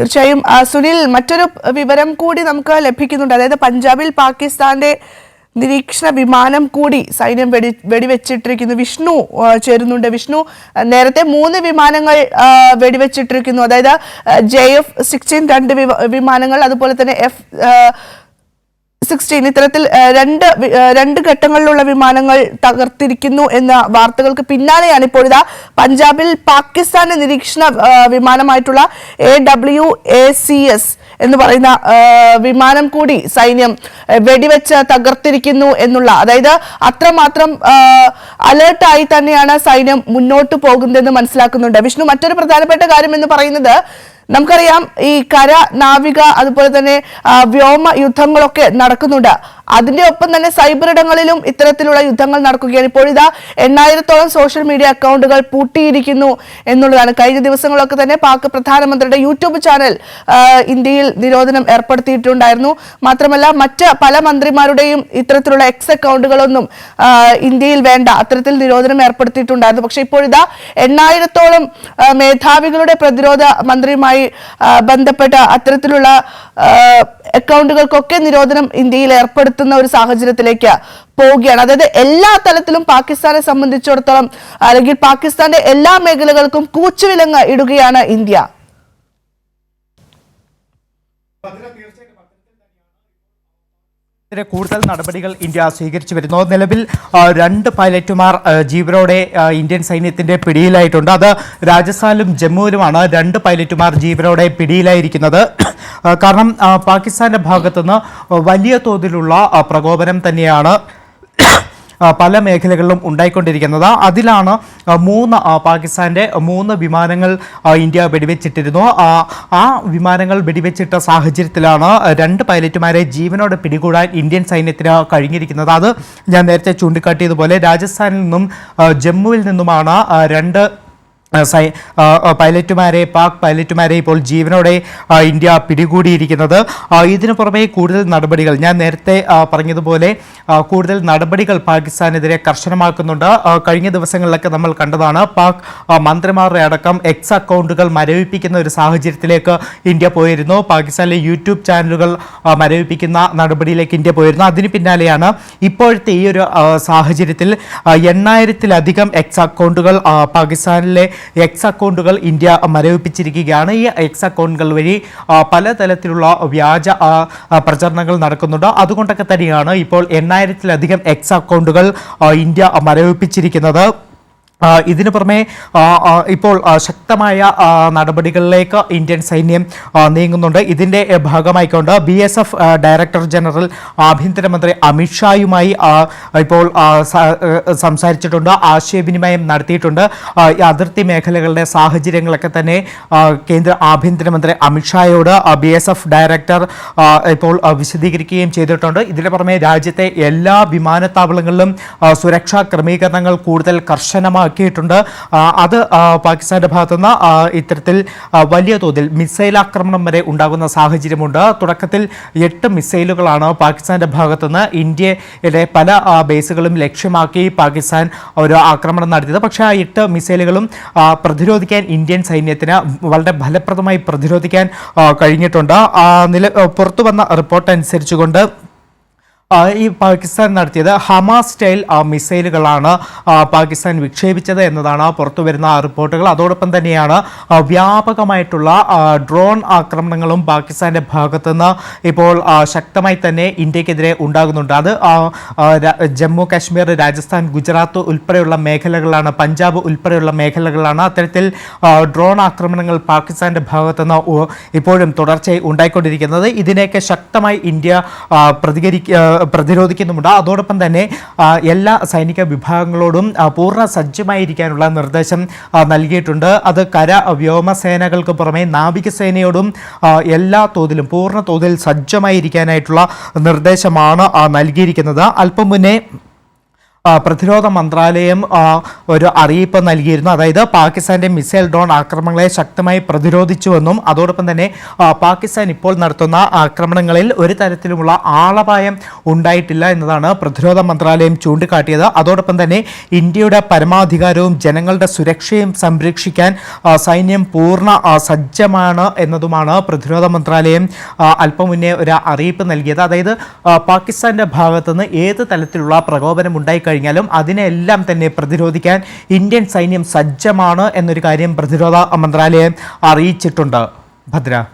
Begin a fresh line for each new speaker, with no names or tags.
തീർച്ചയായും സുനിൽ, മറ്റൊരു വിവരം കൂടി നമുക്ക് ലഭിക്കുന്നുണ്ട്. അതായത് പഞ്ചാബിൽ പാകിസ്ഥാന്റെ നിരീക്ഷണ വിമാനം കൂടി സൈന്യം വെടിവെച്ചിട്ടിരിക്കുന്നു. വിഷ്ണു ചേരുന്നുണ്ട്. വിഷ്ണു, നേരത്തെ 3 വിമാനങ്ങൾ വെടിവെച്ചിട്ടിരിക്കുന്നു. അതായത് JF-16 2 വിമാനങ്ങൾ, അതുപോലെ തന്നെ F-16 ഇത്തരത്തിൽ രണ്ട് ഘട്ടങ്ങളിലുള്ള വിമാനങ്ങൾ തകർത്തിരിക്കുന്നു എന്ന വാർത്തകൾക്ക് പിന്നാലെയാണ് ഇപ്പോൾ ഇതാ പഞ്ചാബിൽ പാകിസ്ഥാന്റെ നിരീക്ഷണ വിമാനമായിട്ടുള്ള AWACS എന്ന് പറയുന്ന വിമാനം കൂടി സൈന്യം വെടിവെച്ച് തകർത്തിരിക്കുന്നു എന്നുള്ള, അതായത് അത്രമാത്രം അലേർട്ടായി തന്നെയാണ് സൈന്യം മുന്നോട്ട് പോകുന്നതെന്ന് മനസ്സിലാക്കുന്നുണ്ട്. വിഷ്ണു, മറ്റൊരു പ്രധാനപ്പെട്ട കാര്യം എന്ന് പറയുന്നത്, നമുക്കറിയാം ഈ കര, നാവിക, അതുപോലെ തന്നെ വ്യോമ യുദ്ധങ്ങളൊക്കെ നടക്കുന്നുണ്ട്. അതിന്റെ ഒപ്പം തന്നെ സൈബർ ഇടങ്ങളിലും ഇത്തരത്തിലുള്ള യുദ്ധങ്ങൾ നടക്കുകയാണ്. ഇപ്പോഴിതാ 8000-ഓളം സോഷ്യൽ മീഡിയ അക്കൗണ്ടുകൾ പൂട്ടിയിരിക്കുന്നു എന്നുള്ളതാണ്. കഴിഞ്ഞ ദിവസങ്ങളൊക്കെ തന്നെ പാക് പ്രധാനമന്ത്രിയുടെ യൂട്യൂബ് ചാനൽ ഇന്ത്യയിൽ നിരോധനം ഏർപ്പെടുത്തിയിട്ടുണ്ടായിരുന്നു. മാത്രമല്ല മറ്റ് പല മന്ത്രിമാരുടെയും ഇത്തരത്തിലുള്ള എക്സ് അക്കൗണ്ടുകളൊന്നും ഇന്ത്യയിൽ വേണ്ട, അത്തരത്തിൽ നിരോധനം ഏർപ്പെടുത്തിയിട്ടുണ്ടായിരുന്നു. പക്ഷെ ഇപ്പോഴിതാ 8000-ഓളം മേധാവികളുടെ പ്രതിരോധ മന്ത്രിയുമായി ബന്ധപ്പെട്ട അത്തരത്തിലുള്ള അക്കൗണ്ടുകൾക്കൊക്കെ നിരോധനം ഇന്ത്യയിൽ ഏർപ്പെടുത്തുന്ന ഒരു സാഹചര്യത്തിലേക്ക് പോവുകയാണ്. അതായത് എല്ലാ തലത്തിലും പാകിസ്ഥാനെ സംബന്ധിച്ചിടത്തോളം, അല്ലെങ്കിൽ പാകിസ്ഥാന്റെ എല്ലാ മേഖലകൾക്കും കൂച്ചുവിലങ്ങ് ഇടുകയാണ് ഇന്ത്യ.
കൂടുതൽ നടപടികൾ ഇന്ത്യ സ്വീകരിച്ചു വരുന്നു. നിലവിൽ 2 പൈലറ്റുമാർ ജീവനോടെ ഇന്ത്യൻ സൈന്യത്തിന്റെ പിടിയിലായിട്ടുണ്ട്. അത് രാജസ്ഥാനിലും ജമ്മുവിലുമാണ് 2 പൈലറ്റുമാർ ജീവനോടെ പിടിയിലായിരിക്കുന്നത്. കാരണം പാകിസ്ഥാന്റെ ഭാഗത്തുനിന്ന് വലിയ തോതിലുള്ള പ്രകോപനം തന്നെയാണ് പല മേഖലകളിലും ഉണ്ടായിക്കൊണ്ടിരിക്കുന്നത്. അതിലാണ് പാകിസ്ഥാന്റെ 3 വിമാനങ്ങൾ ഇന്ത്യ വെടിവെച്ചിട്ടിരുന്നു. ആ വിമാനങ്ങൾ വെടിവെച്ചിട്ട സാഹചര്യത്തിലാണ് 2 പൈലറ്റുമാരെ ജീവനോടെ പിടികൂടാൻ ഇന്ത്യൻ സൈന്യത്തിന് കഴിഞ്ഞിരിക്കുന്നത്. അത് ഞാൻ നേരത്തെ ചൂണ്ടിക്കാട്ടിയതുപോലെ രാജസ്ഥാനിൽ നിന്നും ജമ്മുവിൽ നിന്നുമാണ് 2 പാക് പൈലറ്റുമാരെ ഇപ്പോൾ ജീവനോടെ ഇന്ത്യ പിടികൂടിയിരിക്കുന്നത്. ഇതിനു പുറമെ കൂടുതൽ നടപടികൾ, ഞാൻ നേരത്തെ പറഞ്ഞതുപോലെ കൂടുതൽ നടപടികൾ പാകിസ്ഥാനെതിരെ കർശനമാക്കുന്നുണ്ട്. കഴിഞ്ഞ ദിവസങ്ങളിലൊക്കെ നമ്മൾ കണ്ടതാണ്, പാക് മന്ത്രിമാരുടെ അടക്കം എക്സ് അക്കൗണ്ടുകൾ മരവിപ്പിക്കുന്ന ഒരു സാഹചര്യത്തിലേക്ക് ഇന്ത്യ പോയിരുന്നു. പാകിസ്ഥാനിലെ യൂട്യൂബ് ചാനലുകൾ മരവിപ്പിക്കുന്ന നടപടിയിലേക്ക് ഇന്ത്യ പോയിരുന്നു. അതിന് പിന്നാലെയാണ് ഇപ്പോഴത്തെ ഈ ഒരു സാഹചര്യത്തിൽ 8000-ലധികം എക്സ് അക്കൗണ്ടുകൾ പാകിസ്ഥാനിലെ എക്സ് അക്കൗണ്ടുകൾ ഇന്ത്യ മരവിപ്പിച്ചിരിക്കുകയാണ്. ഈ എക്സ് അക്കൗണ്ടുകൾ വഴി പലതരത്തിലുള്ള വ്യാജ പ്രചരണങ്ങൾ നടക്കുന്നുണ്ട്. അതുകൊണ്ടൊക്കെ തന്നെയാണ് ഇപ്പോൾ 8000-ലധികം എക്സ് അക്കൗണ്ടുകൾ ഇന്ത്യ മരവിപ്പിച്ചിരിക്കുന്നത്. ഇതിനു പുറമെ ഇപ്പോൾ ശക്തമായ നടപടികളിലേക്ക് ഇന്ത്യൻ സൈന്യം നീങ്ങുന്നുണ്ട്. ഇതിൻ്റെ ഭാഗമായിക്കൊണ്ട് BSF ഡയറക്ടർ ജനറൽ ആഭ്യന്തരമന്ത്രി അമിത്ഷായുമായി ഇപ്പോൾ സംസാരിച്ചിട്ടുണ്ട്, ആശയവിനിമയം നടത്തിയിട്ടുണ്ട്. അതിർത്തി മേഖലകളുടെ സാഹചര്യങ്ങളൊക്കെ തന്നെ കേന്ദ്ര ആഭ്യന്തരമന്ത്രി അമിത്ഷായോട് BSF ഡയറക്ടർ ഇപ്പോൾ വിശദീകരിക്കുകയും ചെയ്തിട്ടുണ്ട്. ഇതിന് പുറമെ രാജ്യത്തെ എല്ലാ വിമാനത്താവളങ്ങളിലും സുരക്ഷാ ക്രമീകരണങ്ങൾ കൂടുതൽ കർശനമാക്കിയിട്ടുണ്ട്. അത് പാകിസ്ഥാന്റെ ഭാഗത്തുനിന്ന് ഇത്തരത്തിൽ വലിയ തോതിൽ മിസൈൽ ആക്രമണം വരെ ഉണ്ടാകുന്ന സാഹചര്യമുണ്ട്. തുടക്കത്തിൽ 8 മിസൈലുകളാണ് പാകിസ്ഥാന്റെ ഭാഗത്തുനിന്ന് ഇന്ത്യയുടെ പല ബേസുകളും ലക്ഷ്യമാക്കി പാകിസ്ഥാൻ ഒരു ആക്രമണം നടത്തിയത്. പക്ഷേ ആ 8 മിസൈലുകളും പ്രതിരോധിക്കാൻ ഇന്ത്യൻ സൈന്യത്തിന് വളരെ ഫലപ്രദമായി പ്രതിരോധിക്കാൻ കഴിഞ്ഞിട്ടുണ്ട്. പുറത്തു വന്ന റിപ്പോർട്ട് അനുസരിച്ചുകൊണ്ട് ഈ പാകിസ്ഥാൻ നടത്തിയത് ഹമാസ് സ്റ്റൈൽ മിസൈലുകളാണ് പാകിസ്ഥാൻ വിക്ഷേപിച്ചത് എന്നതാണ് പുറത്തു വരുന്ന റിപ്പോർട്ടുകൾ. അതോടൊപ്പം തന്നെയാണ് വ്യാപകമായിട്ടുള്ള ഡ്രോൺ ആക്രമണങ്ങളും പാകിസ്ഥാൻ്റെ ഭാഗത്തുനിന്ന് ഇപ്പോൾ ശക്തമായി തന്നെ ഇന്ത്യക്കെതിരെ ഉണ്ടാകുന്നുണ്ട്. അത് ജമ്മു കാശ്മീർ, രാജസ്ഥാൻ, ഗുജറാത്ത് ഉൾപ്പെടെയുള്ള മേഖലകളാണ്, പഞ്ചാബ് ഉൾപ്പെടെയുള്ള മേഖലകളാണ്. അത്തരത്തിൽ ഡ്രോൺ ആക്രമണങ്ങൾ പാകിസ്ഥാൻ്റെ ഭാഗത്തുനിന്ന് ഇപ്പോഴും തുടർച്ചയായി ഉണ്ടായിക്കൊണ്ടിരിക്കുന്നത്. ഇതിനെയൊക്കെ ശക്തമായി ഇന്ത്യ പ്രതിരോധിക്കുന്നുമുണ്ട്. അതോടൊപ്പം തന്നെ എല്ലാ സൈനിക വിഭാഗങ്ങളോടും പൂർണ്ണ സജ്ജമായിരിക്കാനുള്ള നിർദ്ദേശം നൽകിയിട്ടുണ്ട്. അത് കര, വ്യോമസേനകൾക്ക് പുറമെ നാവികസേനയോടും എല്ലാ തോതിലും പൂർണ്ണ തോതിൽ സജ്ജമായിരിക്കാനായിട്ടുള്ള നിർദ്ദേശമാണ് നൽകിയിരിക്കുന്നത്. അല്പം മുന്നേ പ്രതിരോധ മന്ത്രാലയം ഒരു അറിയിപ്പ് നൽകിയിരുന്നു. അതായത് പാകിസ്ഥാന്റെ മിസൈൽ ഡ്രോൺ ആക്രമണങ്ങളെ ശക്തമായി പ്രതിരോധിച്ചുവെന്നും അതോടൊപ്പം തന്നെ പാകിസ്ഥാൻ ഇപ്പോൾ നടത്തുന്ന ആക്രമണങ്ങളിൽ ഒരു തരത്തിലുമുള്ള ആളപായം ഉണ്ടായിട്ടില്ല എന്നതാണ് പ്രതിരോധ മന്ത്രാലയം ചൂണ്ടിക്കാട്ടിയത്. അതോടൊപ്പം തന്നെ ഇന്ത്യയുടെ പരമാധികാരവും ജനങ്ങളുടെ സുരക്ഷയും സംരക്ഷിക്കാൻ സൈന്യം പൂർണ്ണ സജ്ജമാണ് എന്നതുമാണ് പ്രതിരോധ മന്ത്രാലയം അല്പം മുന്നേ ഒരു അറിയിപ്പ് നൽകിയത്. അതായത് പാകിസ്ഥാന്റെ ഭാഗത്തുനിന്ന് ഏത് തരത്തിലുള്ള പ്രകോപനം ഉണ്ടായി കഴിഞ്ഞാലും അതിനെല്ലാം തന്നെ പ്രതിരോധിക്കാൻ ഇന്ത്യൻ സൈന്യം സജ്ജമാണ് എന്നൊരു കാര്യം പ്രതിരോധ മന്ത്രാലയം അറിയിച്ചിട്ടുണ്ട്. ഭദ്ര.